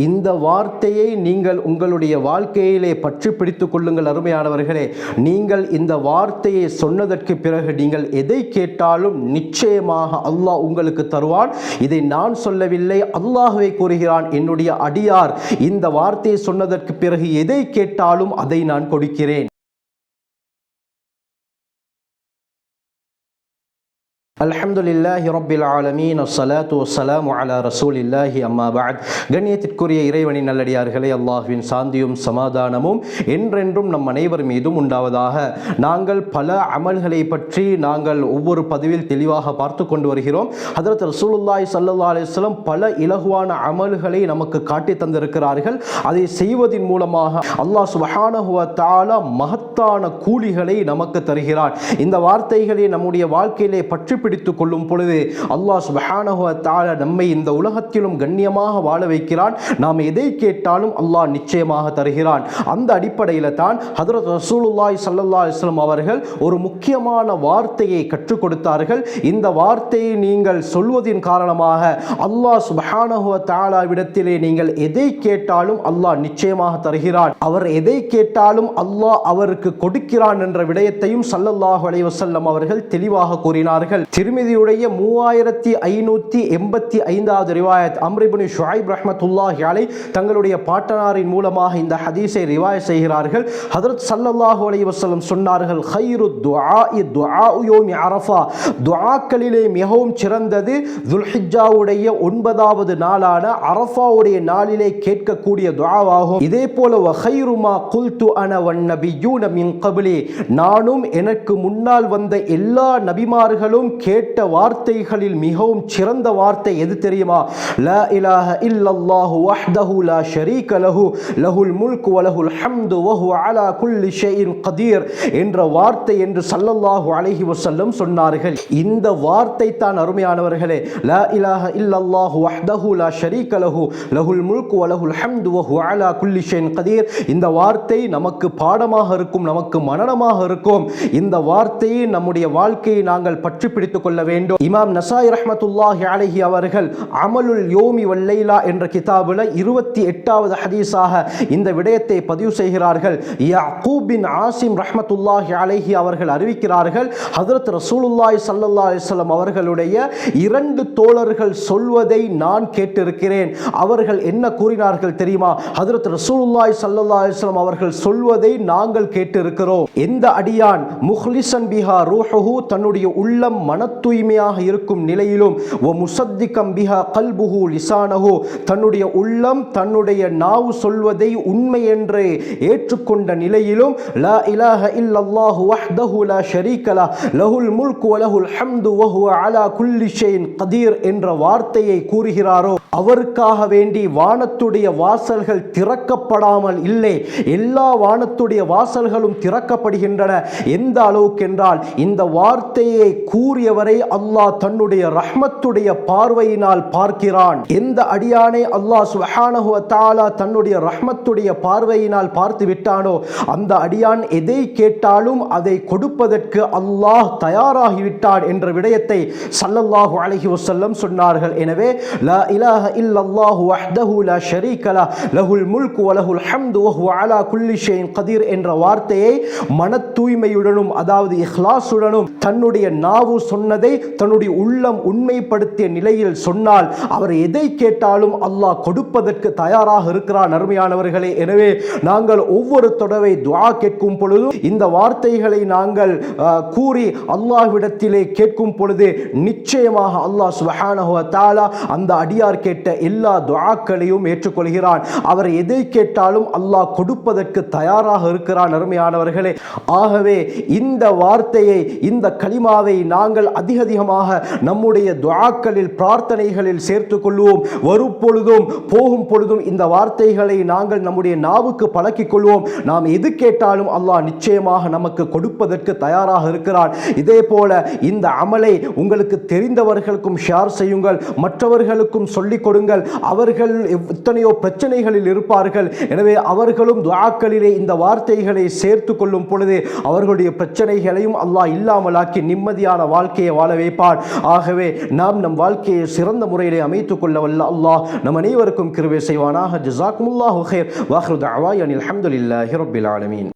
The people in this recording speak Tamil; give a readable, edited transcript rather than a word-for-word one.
இந்த வார்த்தையை நீங்கள் உங்களுடைய வாழ்க்கையிலே பற்றி பிடித்துக் கொள்ளுங்கள் அருமையானவர்களே. நீங்கள் இந்த வார்த்தையை சொன்னதற்கு பிறகு நீங்கள் எதை கேட்டாலும் நிச்சயமாக அல்லாஹ் உங்களுக்கு தருவான். இதை நான் சொல்லவில்லை, அல்லாஹ்வே கூறுகிறான், என்னுடைய அடியார் இந்த வார்த்தையை சொன்னதற்கு பிறகு எதை கேட்டாலும் அதை நான் கொடுக்கிறேன். அல்ஹம்துலில்லாஹி ரப்பில் ஆலமீன், அஸ்ஸலாத்து வஸ்ஸலாமு அலா ரசூலில்லாஹி, அம்மா பஅத். கண்ணியத்திற்குரிய இறைவனின் நல்லடியார்களே, அல்லாஹ்வின் சாந்தியும் சமாதானமும் என்றென்றும் நம் அனைவர் மீதும் உண்டாவதாக. நாங்கள் பல அமல்களை பற்றி நாங்கள் ஒவ்வொரு பதிவில் தெளிவாக பார்த்து கொண்டு வருகிறோம். ஹதரத் ரசூலுல்லாஹி ஸல்லல்லாஹு அலைஹி வஸல்லம் பல இலகுவான அமல்களை நமக்கு காட்டி தந்திருக்கிறார்கள். அதை செய்வதின் மூலமாக அல்லாஹ் சுப்ஹானஹு வ தஆலா மகத்தான கூலிகளை நமக்கு தருகிறான். இந்த வார்த்தைகளை நம்முடைய வாழ்க்கையிலே பற்றி பிடித்துக் கொள்ளும் பொழுது அல்லாஹ் சுப்ஹானஹு வ தஆலா நம்மை இந்த உலகத்திலும் கண்ணியமாக வாழ வைக்கிறான். நாம் எதை கேட்டாலும் அல்லாஹ் நிச்சயமாக தருகிறான். அந்த அடிப்படையில் தான் ஹதரத் ரசூலுல்லாஹி ஸல்லல்லாஹு அலைஹி வஸல்லம் அவர்கள் ஒரு முக்கியமான வார்த்தையை கற்றுக் கொடுத்தார்கள். இந்த வார்த்தையை நீங்கள் சொல்வதின் காரணமாக அல்லாஹ் சுப்ஹானஹு வ தஆலாவிடத்திலே நீங்கள் எதை கேட்டாலும் அல்லாஹ் நிச்சயமாக தருகிறான். அவர் எதை கேட்டாலும் அல்லாஹ் அவருக்கு கொடுக்கிறான் என்ற விடயத்தையும் ஸல்லல்லாஹு அலைஹி வஸல்லம் அவர்கள் தெளிவாக கூறினார்கள். திர்மிதியுடைய 3585வது ரிவாயத், அம்ர் இப்னு ஷுஐப் ரஹ்மத்துல்லாஹி அலைஹி தங்களுடைய பாட்டனாரின் மூலமாக இந்த ஹதீஸை ரிவாயத் செய்கிறார்கள். ஹஜ்ரத் ஸல்லல்லாஹு அலைஹி வஸல்லம் சொன்னார்கள், ഖൈറു துஆஇ துஆஉ யௌமி அரஃபா, துஆக்களிலே மிகவும் சிறந்தது துல்ஹிஜ்ஜாவுடைய 9வது நாளான அரஃபாவுடைய நாளிலே கேட்கக்கூடிய துஆவாகும். இதே போல வ ഖൈറு மா குல்து அன வன் நபியூன மின் கப்லி, நானும் எனக்கு முன்னால் வந்த எல்லா நபிமார்களும் கேட்ட வார்த்தைகளில் மிகவும் சிறந்த வார்த்தை எது தெரியுமா? லா இலாஹ இல்லல்லாஹு வஹ்தஹு லா ஷரீக லஹு லஹுல் முல்கு வ லஹுல் ஹம்து வ ஹுவ அலா குல்லி ஷைஇன் கதீர் என்ற வார்த்தை என்று ஸல்லல்லாஹு அலைஹி வஸல்லம் சொன்னார்கள். இந்த வார்த்தை தான் அருமையானவர்களே, லா இலாஹ இல்லல்லாஹு வஹ்தஹு லா ஷரீக லஹு லஹுல் முல்கு வ லஹுல் ஹம்து வ ஹுவ அலா குல்லி ஷைஇன் கதீர். இந்த வார்த்தை நமக்கு பாடமாக இருக்கும், நமக்கு மனனமாக இருக்கும். இந்த வார்த்தையை நம்முடைய வாழ்க்கையை நாங்கள் பற்றி பிடித்துக் கொள்ள வேண்டும். இமாம் நசாயி ரஹ்மத்துல்லாஹி அலைஹி அவர்கள் அமலுல் யோமி வல்லைலா என்ற கிதாபில் 28வது ஹதீஸாக இந்த விடயத்தை பதிவு செய்கிறார்கள். யாக்கூப் பின் ஆசிம் ரஹ்மத்துல்லாஹி அலைஹி அவர்கள் அறிவிக்கிறார்கள், ஹஜ்ரத் ரசூலுல்லாஹி ஸல்லல்லாஹு அலைஹி வஸல்லம் அவர்களுடைய 2 தோழர்கள் சொல்வதை நான் கேட்டிருக்கிறேன். அவர்கள் என்ன கூறினார்கள் தெரியுமா? ஹஜ்ரத் ரசூலுல்லாஹி ஸல்லல்லாஹு அலைஹி வஸல்லம் அவர்கள் சொல்வதை நாங்கள் கேட்டிருக்கிறோம். எந்த அடியான் முஹ்லிஸன் பிஹா ரூஹுஹு, தன்னுடைய உள்ளம் மன தூய்மையாக இருக்கும் நிலையிலும், வ முஸத்திகம் பிஹா கல்புஹு லிசானஹு, தன்னுடைய உள்ளம் தன்னுடைய நாவு சொல்வதை உண்மை என்று ஏற்றுக்கொண்ட நிலையிலும், லா இலாஹ இல்லல்லாஹு வஹ்தஹு லா ஷரீக லஹு லஹுல் முல்கு வ லஹுல் ஹம்து வ ஹுவ அலா குல்லி ஷைஇன் கதீர் என்ற வார்த்தையை கூறுகிறாரோ, அவருக்காக வேண்டி வானத்துடைய வாசல்கள் திறக்கப்படாமல் இல்லை, எல்லா வானத்துடைய வாசல்களும் திறக்கப்படுகின்றன. எந்த அளவுக்கு என்றால், இந்த வார்த்தையை கூறியவரை அல்லாஹ் தன்னுடைய ரஹ்மத்துடைய பார்வையினால் பார்க்கிறான். எந்த அடியானை அல்லாஹ் சுப்ஹானஹு வ தஆலா தன்னுடைய ரஹ்மத்துடைய பார்வையினால் பார்த்து விட்டானோ, அந்த அடியான் எதை கேட்டாலும் அதை கொடுப்பதற்கு அல்லாஹ் தயாராகிவிட்டான் என்ற விடயத்தை ஸல்லல்லாஹு அலைஹி வஸல்லம் சொன்னார்கள். எனவே லா இலாஹ இல்லல்லாஹு வஹ்தஹு லா ஷரீக லஹு லஹுல் முல்கு வ லஹுல் ஹம்து வ ஹுவ அலா குல்லி ஷைஇன் கதீர் என்ற வார்த்தையை மன தூய்மையுடனும், அதாவது இஹ்லாஸுடனும், தன்னுடைய நாவு சொன்னதை தன்னுடைய உள்ளம் உண்மைப்படுத்திய நிலையில் சொன்னால், அவர் எதை கேட்டாலும் அல்லாஹ் கொடுப்பதற்கு தயாராக இருக்கிறார். அருமையானவர்களே, எனவே நாங்கள் ஒவ்வொரு தடவை துஆ கேட்கும் பொழுது இந்த வார்த்தைகளை நாங்கள் கூறி அல்லாஹ்விடத்திலே கேட்கும் பொழுது நிச்சயமாக அல்லாஹ் சுப்ஹானஹு வ தஆலா அந்த அடியார் கேட்ட எல்லா துஆக்களையும் ஏற்றுக்கொள்கிறான். அவர் எதை கேட்டாலும் அல்லாஹ் கொடுப்பதற்கு தயாராக இருக்கிறான். அருமையானவர்களே, ஆகவே இந்த வார்த்தையை, இந்த கலிமாவை நாங்கள் அதிகமாக நம்முடைய துஆக்களில், பிரார்த்தனைகளில் சேர்த்துக் கொள்வோம். வரும் பொழுதும் போகும் பொழுதும் இந்த வார்த்தைகளை நாங்கள் நம்முடைய நாவுக்கு பழக்கிக் கொள்வோம். நாம் எது கேட்டாலும் அல்லாஹ் நிச்சயமாக நமக்கு கொடுப்பதற்கு தயாராக இருக்கிறான். இதே போல இந்த அமலை உங்களுக்கு தெரிந்தவர்களுக்கும் ஷேர் செய்யுங்கள், மற்றவர்களுக்கும் சொல்லிக் கொடுங்கள். அவர்கள் எத்தனையோ பிரச்சனைகளில் இருப்பார்கள். எனவே அவர்களும் துஆக்களிலே இந்த வார்த்தைகளை சேர்த்து கொள்ளும் பொழுது அவர்களுடைய பிரச்சனைகளையும் அல்லாஹ் இல்லாமலாக்கி நிம்மதியான வாழ்க்கை வாழ்க்கையை வாழ வைப்பான். ஆகவே நாம் நம் வாழ்க்கையை சிறந்த முறையிலே அமைத்துக் கொள்ள வல்ல அல்லாஹ் நம் அனைவருக்கும் கிருபை செய்வானாக. ஜஸாக்குமுல்லாஹு கைர். வ ஆகிரு தஅவானா அல்ஹம்துலில்லாஹி ரப்பில் ஆலமீன்.